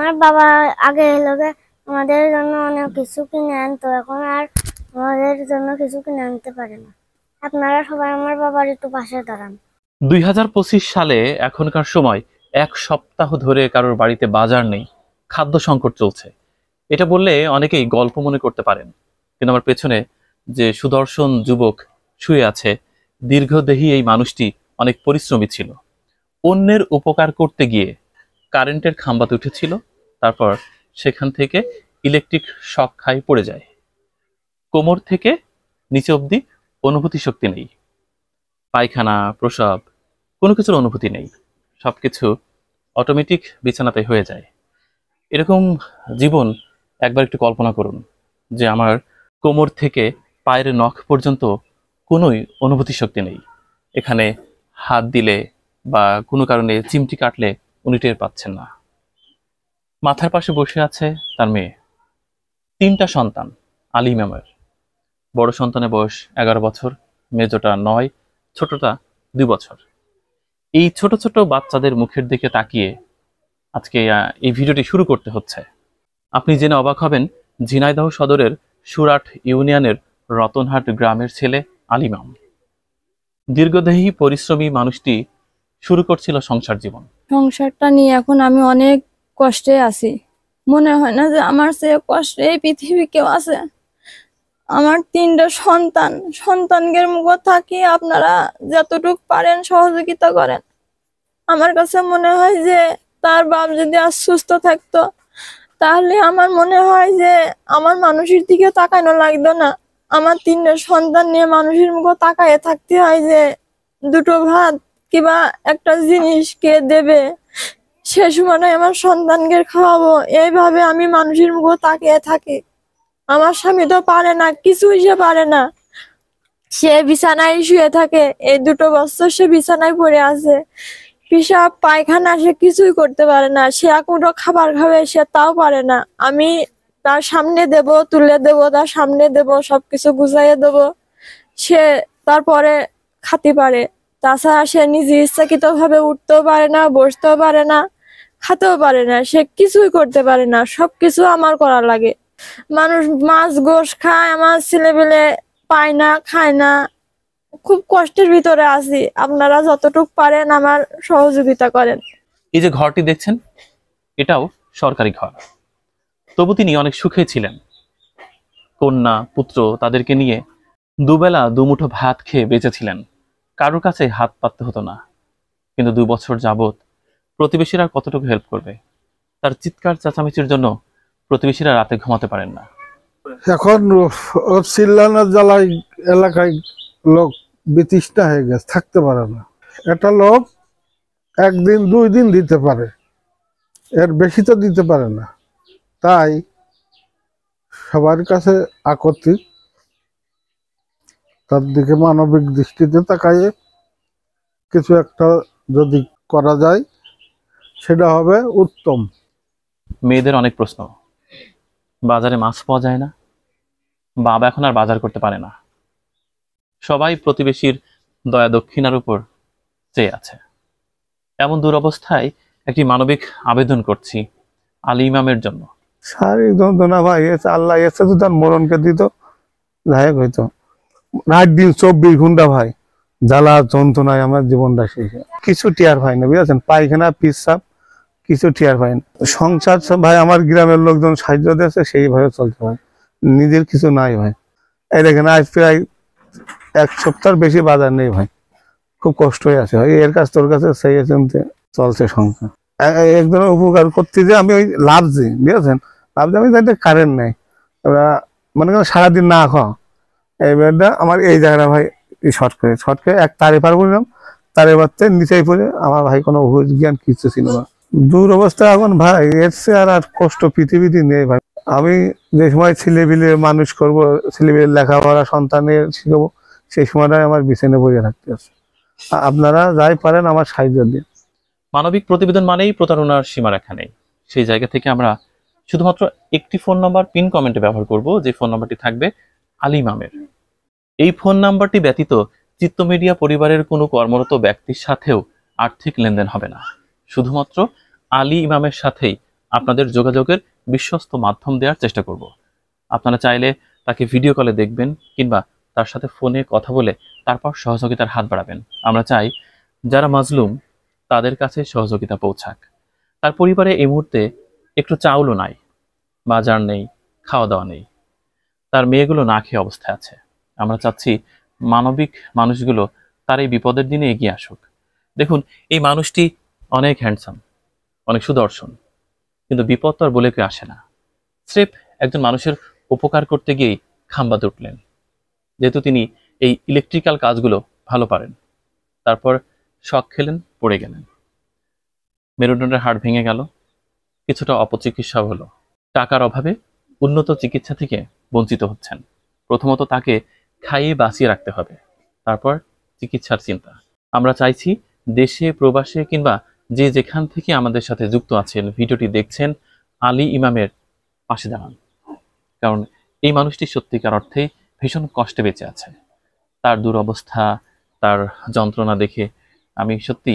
আমার বাবা আগে লোকে আমাদের জন্য অনেক কিছু কিনে আনতো, এখন আর আমাদের জন্য কিছু কিনে আনতে পারে না। আপনারা সবাই আমার বাবার একটু পাশে দাঁড়ান। 2025 সালে এখনকার সময় এক সপ্তাহ ধরে কারোর বাড়িতে বাজার নেই, খাদ্য সংকট চলছে। এটা বললে অনেকেই গল্প মনে করতে পারেন, কিন্তু আমার পেছনে যে সুদর্শন যুবক শুয়ে আছে, দীর্ঘদেহী এই মানুষটি অনেক পরিশ্রমী ছিল। অন্যের উপকার করতে গিয়ে কারেন্টের খাম্বাতে উঠেছিল, তারপর সেখান থেকে ইলেকট্রিক শক খাই পড়ে যায়। কোমর থেকে নিচে অবধি অনুভূতি শক্তি নেই, পায়খানা প্রসাব কোনো কিছুর অনুভূতি নেই, সবকিছু অটোমেটিক বিছানাতে হয়ে যায়। এরকম জীবন একবার একটু কল্পনা করুন, যে আমার কোমর থেকে পায়ের নখ পর্যন্ত কোনোই অনুভূতি শক্তি নেই। এখানে হাত দিলে বা কোনো কারণে চিমটি কাটলে উনি টের পাচ্ছেন না। মাথার পাশে বসে আছে তার মেয়ে, 3টা সন্তান আলী ইমামের। বড় সন্তানের বয়স 11 বছর, মেজোটা 9, ছোটটা 2 বছর। এই ছোট ছোট বাচ্চাদের মুখের দিকে তাকিয়ে আজকে এই ভিডিওটি শুরু করতে হচ্ছে। আপনি জেনে অবাক হবেন, ঝিনাইদহ সদরের সুরাট ইউনিয়নের রতনহাট গ্রামের ছেলে আলী ইমাম। দীর্ঘদেহী পরিশ্রমী মানুষটি শুরু করছিল সংসার জীবন। সংসারটা নিয়ে এখন আমি অনেক কষ্টে আছি। মনে হয় না যে আমার চেয়ে কষ্টে এই পৃথিবী কেউ আছে। আমার 3টা সন্তানদের মুখ থাকি আপনারা যতটুকু পারেন সহযোগিতা করেন। আমার কাছে মনে হয় যে তার বাপ যদি আজ সুস্থ থাকতো, তাহলে আমার মনে হয় যে আমার মানুষের দিকে তাকানো লাগতো না। আমার 3টা সন্তান নিয়ে মানুষের মুখ তাকায় থাকতে হয় যে দুটো ভাত কিংবা একটা জিনিস কে দেবে, সে সময় আমার সন্তানকে খাওয়াবো, এইভাবে আমি মানুষের মুখ তাকিয়ে থাকি। আমার স্বামী তো পারে না, কিছুই সে পারে না। সে বিছানায় শুয়ে থাকে, এই 2 বছর সে বিছানায় পড়ে আছে। পেশাব পায়খানা সে কিছুই করতে পারে না। সে কোনো খাবার খাবে সে তাও পারে না। আমি তার সামনে দেব, তুলে দেব, তার সামনে দেব, সবকিছু গুছাইয়ে দেব, সে তারপরে খাতে পারে। তাছাড়া সে নিজে ইচ্ছাকৃত ভাবে উঠতেও পারে না, বসতেও পারে না, খাতেও পারে না, সে কিছুই করতে পারে না। সবকিছু আমার করা লাগে। মানুষ মাছ গোশ খায়, আমার ছেলেবেলে পায় না, খায় না। খুব কষ্টের ভিতরে আছি। আপনারা যতটুকু পারেন আমার সহযোগিতা করেন। এই যে ঘরটি দেখছেন, এটাও সরকারি ঘর। তবু তিনি অনেক সুখে ছিলেন। কন্যা পুত্র তাদেরকে নিয়ে দুবেলা দুমুঠো ভাত খেয়ে বেঁচেছিলেন। কারোর কাছে হাত পাততে হতো না। কিন্তু 2 বছর যাবত প্রতিবেশীরা কতটুকু হেল্প করবে? তার চিৎকার চেঁচামেচির জন্য প্রতিবেশীরা রাতে ঘুমাতে পারেন না। এখন চিল্লানোর জ্বালায় এলাকায় লোক বিতৃষ্ণা হয়ে গেছে, থাকতে পারে না। একটা লোক 1 দিন 2 দিন দিতে পারে, এর বেশি তো দিতে পারে না। তাই সবার কাছে আকর্ষি, তার দিকে মানবিক দৃষ্টিতে তাকাইয়ে কিছু একটা যদি করা যায় সেটা হবে উত্তম। মেয়েদের অনেক প্রশ্ন, বাজারে মাছ পাওয়া যায় না, বাবা এখন আর বাজার করতে পারে না। সবাই প্রতিবেশীর দয়া দক্ষিণার উপর চেয়ে আছে। এমন দুরবস্থায় একটি মানবিক আবেদন করছি আলী ইমামের জন্য। শারীরিক যন্ত্রণা ভাই, আল্লাহ এসে তো তার মরণকে দিত, যাই হইতো। রাত দিন 24 ঘন্টা ভাই জ্বালা যন্ত্রণায় আমার জীবনটা শেষ। কিছু টিয়ার পাই না, বুঝেছেন, পায়খানা পিসাব কিছু টিয়ার পাই না। সংসার ভাই আমার গ্রামের লোকজন সাহায্য দিয়েছে, সেইভাবে চলতে হয়, নিজের কিছু নাই ভাই। এই দেখেন আজ প্রায় 1 সপ্তাহের বেশি বাজার নেই ভাই, খুব কষ্ট হয়ে আছে ভাই। এর কাছ তোর কাছে সেই চলছে সংসার। একজনের উপকার করতে যে আমি ওই লাভছি, বুঝেছেন, লাভছি আমি যাতে কারেন্ট নেই, ওরা মনে করেন সারাদিন না খাওয়া। এই বেডটা আমার এই জায়গাটা ভাই শর্ট করে এক তারে পার করলাম, তারে বাড়তে নিচেই পড়ে আমার ভাই কোনো হুঁশ জ্ঞান কিছু ছিল না। দূর অবস্থা এখন ভাই, এর চেয়ে আর কষ্ট পৃথিবীতে নেই ভাই। আমি যে সময় ছেলেপিলে মানুষ করবো, ছেলেপিলে লেখাপড়া সন্তানের শিখাবো, সেই সময়টাই আমার বিছানে বসে থাকতে আছে। আপনারা যাই পারেন আমার সাহায্য দিন। মানবিক প্রতিবেদন মানেই প্রতারণার সীমারেখা নেই। সেই জায়গা থেকে আমরা শুধুমাত্র একটি ফোন নাম্বার পিন কমেন্টে ব্যবহার করব, যে ফোন নাম্বারটি থাকবে আলী ইমামের। এই ফোন নাম্বারটি ব্যতীত চিত্ত মিডিয়া পরিবারের কোনো কর্মরত ব্যক্তির সাথেও আর্থিক লেনদেন হবে না। শুধুমাত্র আলী ইমামের সাথেই আপনাদের যোগাযোগের বিশ্বস্ত মাধ্যম দেওয়ার চেষ্টা করব। আপনারা চাইলে তাকে ভিডিও কলে দেখবেন কিংবা তার সাথে ফোনে কথা বলে তারপর সহযোগিতার হাত বাড়াবেন। আমরা চাই যারা মাজলুম তাদের কাছে সহযোগিতা পৌঁছাক। তার পরিবারে এই মুহূর্তে একটু চাউলও নাই, বাজার নেই, খাওয়া দাওয়া নেই, তার মেয়েগুলো না খেয়ে অবস্থায় আছে। আমরা চাচ্ছি মানবিক মানুষগুলো তার এই বিপদের দিনে এগিয়ে আসুক। দেখুন, এই মানুষটি অনেক হ্যান্ডসাম, অনেক সুদর্শন, কিন্তু বিপদ তো আর বলে কেউ আসে না। স্রেফ একজন মানুষের উপকার করতে গিয়েই খাম্বাতে উঠলেন, যেহেতু তিনি এই ইলেকট্রিক্যাল কাজগুলো ভালো পারেন। তারপর শক খেলেন, পড়ে গেলেন, মেরুদণ্ডের হাড় ভেঙে গেল, কিছুটা অপচিকিৎসা হলো। টাকার অভাবে উন্নত চিকিৎসা থেকে বঞ্চিত হচ্ছেন। প্রথমত তাকে খাইয়ে বাঁচিয়ে রাখতে হবে, তারপর চিকিৎসার চিন্তা। আমরা চাইছি দেশে প্রবাসে কিংবা যে যেখান থেকে আমাদের সাথে যুক্ত আছেন, ভিডিওটি দেখছেন, আলী ইমামের পাশে দাঁড়ান। কারণ এই মানুষটি সত্যিকার অর্থেই ভীষণ কষ্টে বেঁচে আছে। তার দুরবস্থা, তার যন্ত্রণা দেখে আমি সত্যি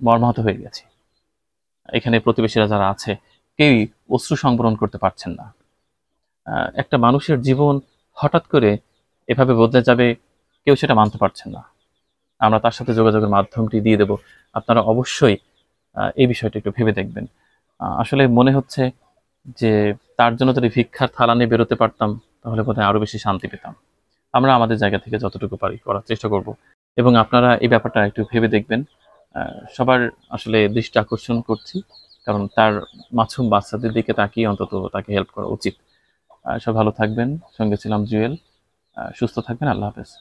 মর্মাহত হয়ে গেছি। এখানে প্রতিবেশীরা যারা আছে কেউই অশ্রু সংবরণ করতে পারছেন না। একটা মানুষের জীবন হঠাৎ করে এভাবে বদলে যাবে, কেউ সেটা মানতে পারছেন না। আমরা তার সাথে যোগাযোগের মাধ্যমটি দিয়ে দেব, আপনারা অবশ্যই এই বিষয়টা একটু ভেবে দেখবেন। আসলে মনে হচ্ছে যে তার জন্য যদি ভিক্ষার থালা নিয়ে বেরোতে পারতাম তাহলে বোধহয় আরো বেশি শান্তি পেতাম। আমরা আমাদের জায়গা থেকে যতটুকু পারি করার চেষ্টা করব, এবং আপনারা এই ব্যাপারটা একটু ভেবে দেখবেন। সবার আসলে দৃষ্টি আকর্ষণ করছি, কারণ তার মাসুম বাচ্চাদের দিকে তাকিয়ে অন্তত তাকে হেল্প করা উচিত। সব ভালো থাকবেন। সঙ্গে ছিলাম জুয়েল। সুস্থ থাকবেন। আল্লাহ হাফেজ।